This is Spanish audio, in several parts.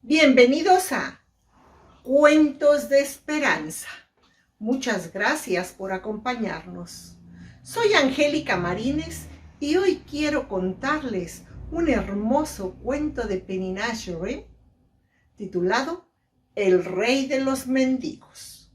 Bienvenidos a Cuentos de Esperanza. Muchas gracias por acompañarnos. Soy Angélica Marínez y hoy quiero contarles un hermoso cuento de Penny Nash titulado El Rey de los Mendigos.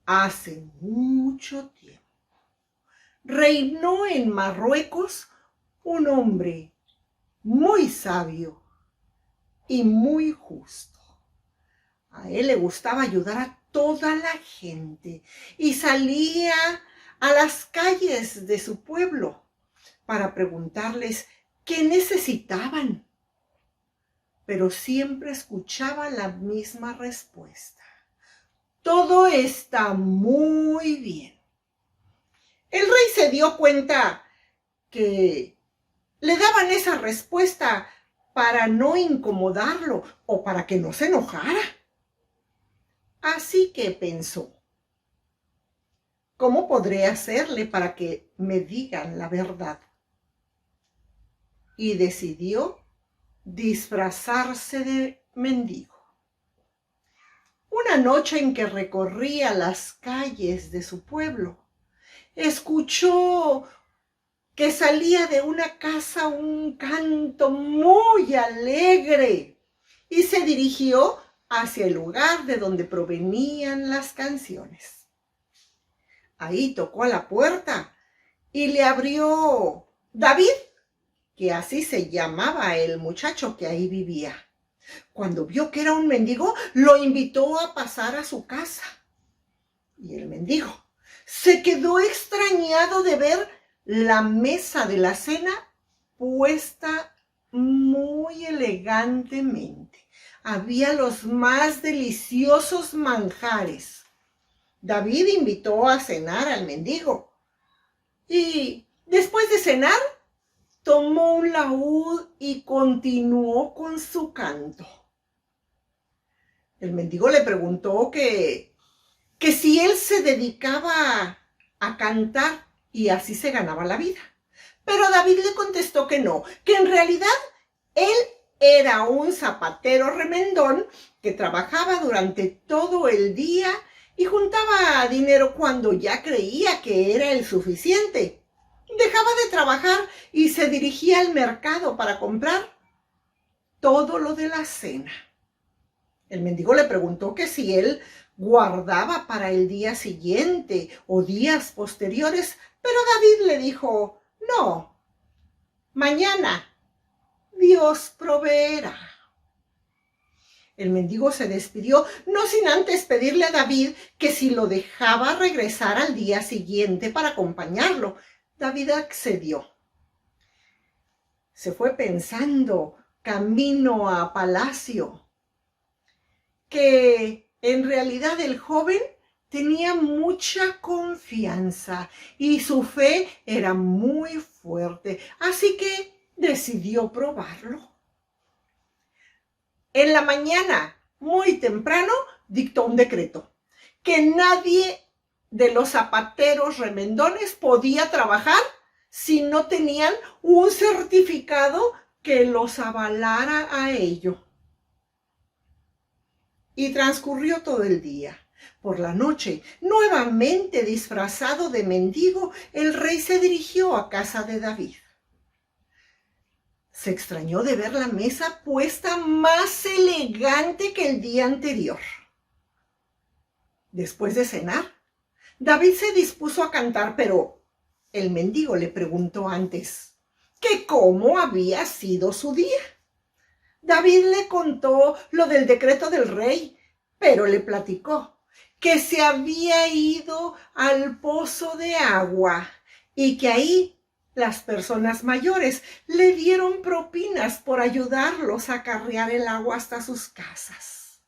Hace mucho tiempo reinó en Marruecos un hombre muy sabio y muy justo. A él le gustaba ayudar a toda la gente y salía a las calles de su pueblo para preguntarles qué necesitaban, pero siempre escuchaba la misma respuesta: todo está muy bien. El rey se dio cuenta que le daban esa respuesta para no incomodarlo o para que no se enojara. Así que pensó: ¿cómo podré hacerle para que me digan la verdad? Y decidió disfrazarse de mendigo. Una noche en que recorría las calles de su pueblo, escuchó que salía de una casa un canto muy alegre y se dirigió hacia el lugar de donde provenían las canciones. Ahí tocó a la puerta y le abrió David, que así se llamaba el muchacho que ahí vivía. Cuando vio que era un mendigo, lo invitó a pasar a su casa. Y el mendigo se quedó extrañado de ver la mesa de la cena puesta muy elegantemente. Había los más deliciosos manjares. David invitó a cenar al mendigo y después de cenar tomó un laúd y continuó con su canto. El mendigo le preguntó que si él se dedicaba a cantar y así se ganaba la vida. Pero David le contestó que no, que en realidad él era un zapatero remendón que trabajaba durante todo el día y juntaba dinero cuando ya creía que era el suficiente. Dejaba de trabajar y se dirigía al mercado para comprar todo lo de la cena. El mendigo le preguntó que si él guardaba para el día siguiente o días posteriores, pero David le dijo: no, mañana Dios proveerá. El mendigo se despidió, no sin antes pedirle a David que si lo dejaba regresar al día siguiente para acompañarlo. David accedió. Se fue pensando camino a palacio que en realidad el joven tenía mucha confianza y su fe era muy fuerte, así que decidió probarlo. En la mañana, muy temprano, dictó un decreto: que nadie de los zapateros remendones podía trabajar si no tenían un certificado que los avalara a ello. Y transcurrió todo el día. Por la noche, nuevamente disfrazado de mendigo, el rey se dirigió a casa de David. Se extrañó de ver la mesa puesta más elegante que el día anterior. Después de cenar, David se dispuso a cantar, pero el mendigo le preguntó antes que cómo había sido su día. David le contó lo del decreto del rey, pero le platicó que se había ido al pozo de agua y que ahí las personas mayores le dieron propinas por ayudarlos a carrear el agua hasta sus casas.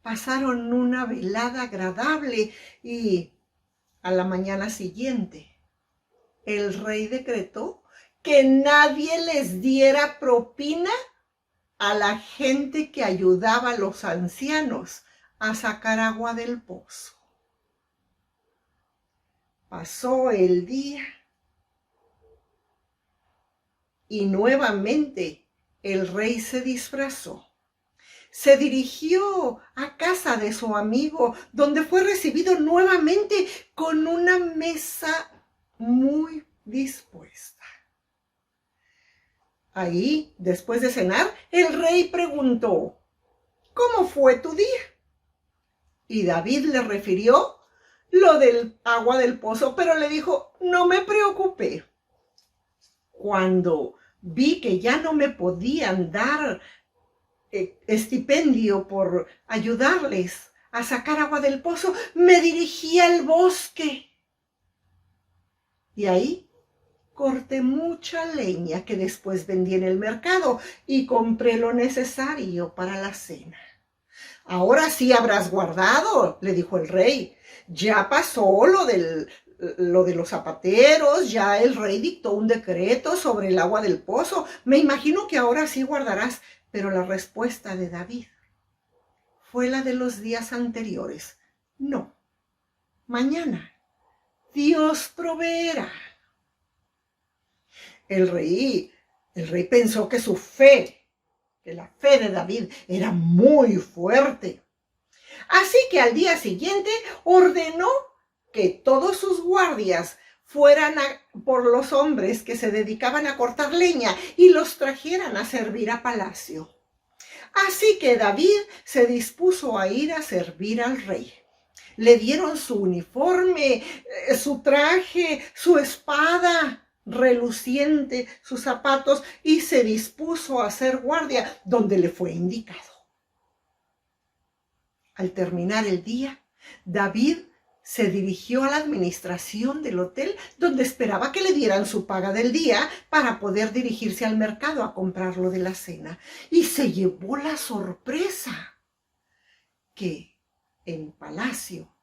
Pasaron una velada agradable y a la mañana siguiente el rey decretó que nadie les diera propina a la gente que ayudaba a los ancianos a sacar agua del pozo. Pasó el día y nuevamente el rey se disfrazó. Se dirigió a casa de su amigo, donde fue recibido nuevamente con una mesa muy dispuesta. Ahí, después de cenar, el rey preguntó: ¿cómo fue tu día? Y David le refirió lo del agua del pozo, pero le dijo: no me preocupé. Cuando vi que ya no me podían dar estipendio por ayudarles a sacar agua del pozo, me dirigí al bosque. Y ahí corté mucha leña que después vendí en el mercado y compré lo necesario para la cena. Ahora sí habrás guardado, le dijo el rey. Ya pasó lo de los zapateros, ya el rey dictó un decreto sobre el agua del pozo. Me imagino que ahora sí guardarás. Pero la respuesta de David fue la de los días anteriores. No, mañana Dios proveerá. El rey pensó que la fe de David era muy fuerte. Así que al día siguiente ordenó que todos sus guardias fueran por los hombres que se dedicaban a cortar leña y los trajeran a servir a palacio. Así que David se dispuso a ir a servir al rey. Le dieron su uniforme, su traje, su espada reluciente, sus zapatos, y se dispuso a hacer guardia donde le fue indicado. Al terminar el día, David se dirigió a la administración del hotel, donde esperaba que le dieran su paga del día para poder dirigirse al mercado a comprar lo de la cena. Y se llevó la sorpresa que en palacio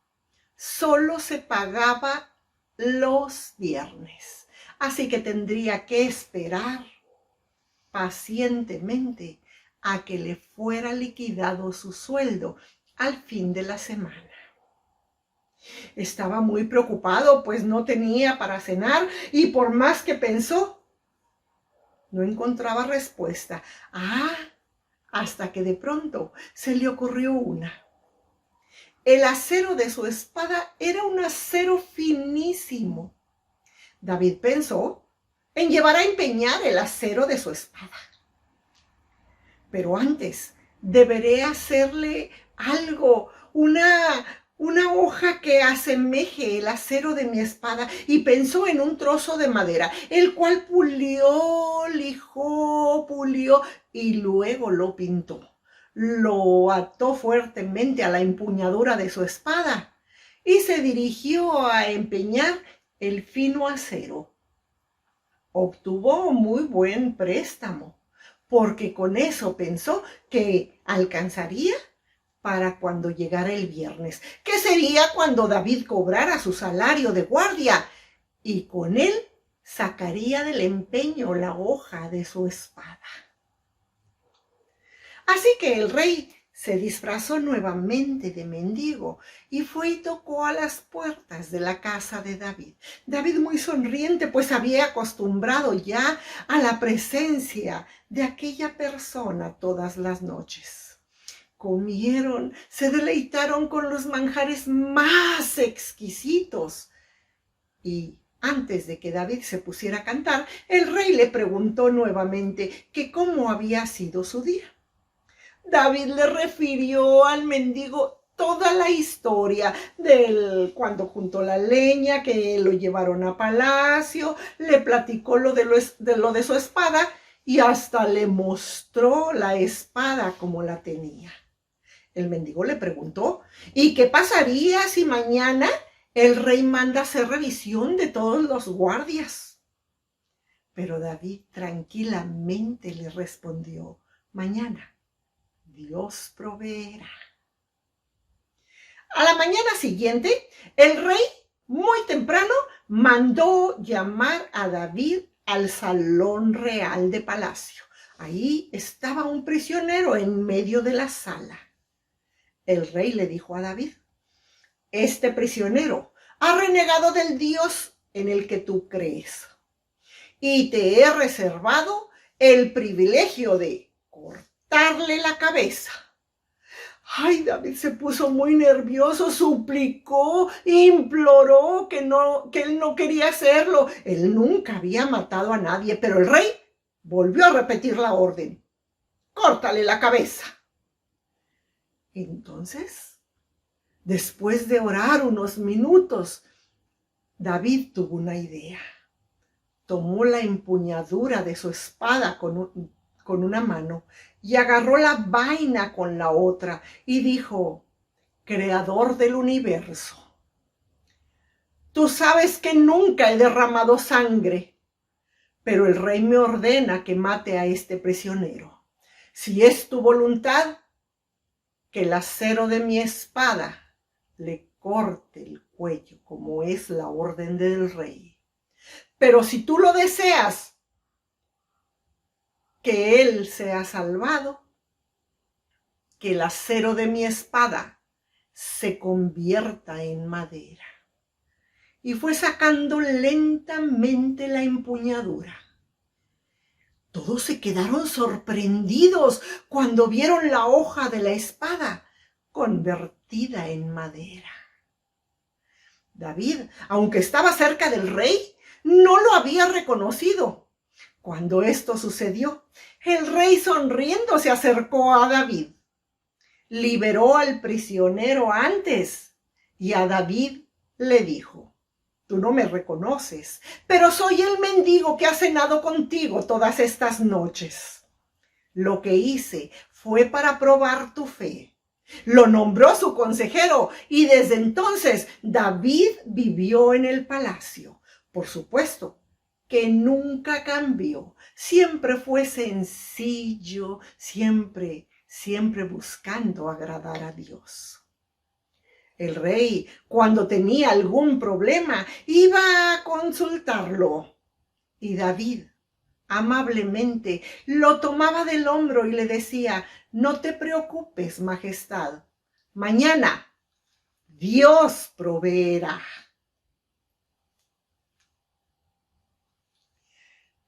solo se pagaba los viernes. Así que tendría que esperar pacientemente a que le fuera liquidado su sueldo al fin de la semana. Estaba muy preocupado, pues no tenía para cenar, y por más que pensó, no encontraba respuesta. Hasta que de pronto se le ocurrió una. El acero de su espada era un acero finísimo. David pensó en llevar a empeñar el acero de su espada. Pero antes deberé hacerle algo, una hoja que asemeje el acero de mi espada, y pensó en un trozo de madera, el cual pulió, lijó, pulió y luego lo pintó. Lo ató fuertemente a la empuñadura de su espada y se dirigió a empeñar el fino acero. Obtuvo muy buen préstamo, porque con eso pensó que alcanzaría para cuando llegara el viernes, que sería cuando David cobrara su salario de guardia, y con él sacaría del empeño la hoja de su espada. Así que el rey se disfrazó nuevamente de mendigo y fue y tocó a las puertas de la casa de David. David, muy sonriente, pues había acostumbrado ya a la presencia de aquella persona todas las noches. Comieron, se deleitaron con los manjares más exquisitos. Y antes de que David se pusiera a cantar, el rey le preguntó nuevamente que cómo había sido su día. David le refirió al mendigo toda la historia de cuando juntó la leña, que lo llevaron a palacio, le platicó lo de su espada y hasta le mostró la espada como la tenía. El mendigo le preguntó: ¿y qué pasaría si mañana el rey manda hacer revisión de todos los guardias? Pero David tranquilamente le respondió: mañana Dios proveerá. A la mañana siguiente, el rey, muy temprano, mandó llamar a David al salón real de palacio. Ahí estaba un prisionero en medio de la sala. El rey le dijo a David: este prisionero ha renegado del Dios en el que tú crees, y te he reservado el privilegio de cortarle la cabeza. Ay, David se puso muy nervioso, suplicó, imploró que él no quería hacerlo. Él nunca había matado a nadie, pero el rey volvió a repetir la orden. Córtale la cabeza. Entonces, después de orar unos minutos, David tuvo una idea. Tomó la empuñadura de su espada con una mano y agarró la vaina con la otra y dijo: Creador del universo, tú sabes que nunca he derramado sangre, pero el rey me ordena que mate a este prisionero. Si es tu voluntad, que el acero de mi espada le corte el cuello, como es la orden del rey. Pero si tú lo deseas, que él sea salvado, que el acero de mi espada se convierta en madera. Y fue sacando lentamente la empuñadura. Todos se quedaron sorprendidos cuando vieron la hoja de la espada convertida en madera. David, aunque estaba cerca del rey, no lo había reconocido. Cuando esto sucedió, el rey sonriendo se acercó a David. Liberó al prisionero antes y a David le dijo: Tú no me reconoces, pero soy el mendigo que ha cenado contigo todas estas noches. Lo que hice fue para probar tu fe. Lo nombró su consejero y desde entonces David vivió en el palacio. Por supuesto que nunca cambió. Siempre fue sencillo, siempre buscando agradar a Dios. El rey, cuando tenía algún problema, iba a consultarlo. Y David, amablemente, lo tomaba del hombro y le decía: No te preocupes, majestad. Mañana Dios proveerá.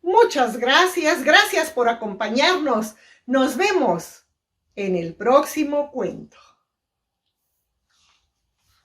Muchas gracias por acompañarnos. Nos vemos en el próximo cuento.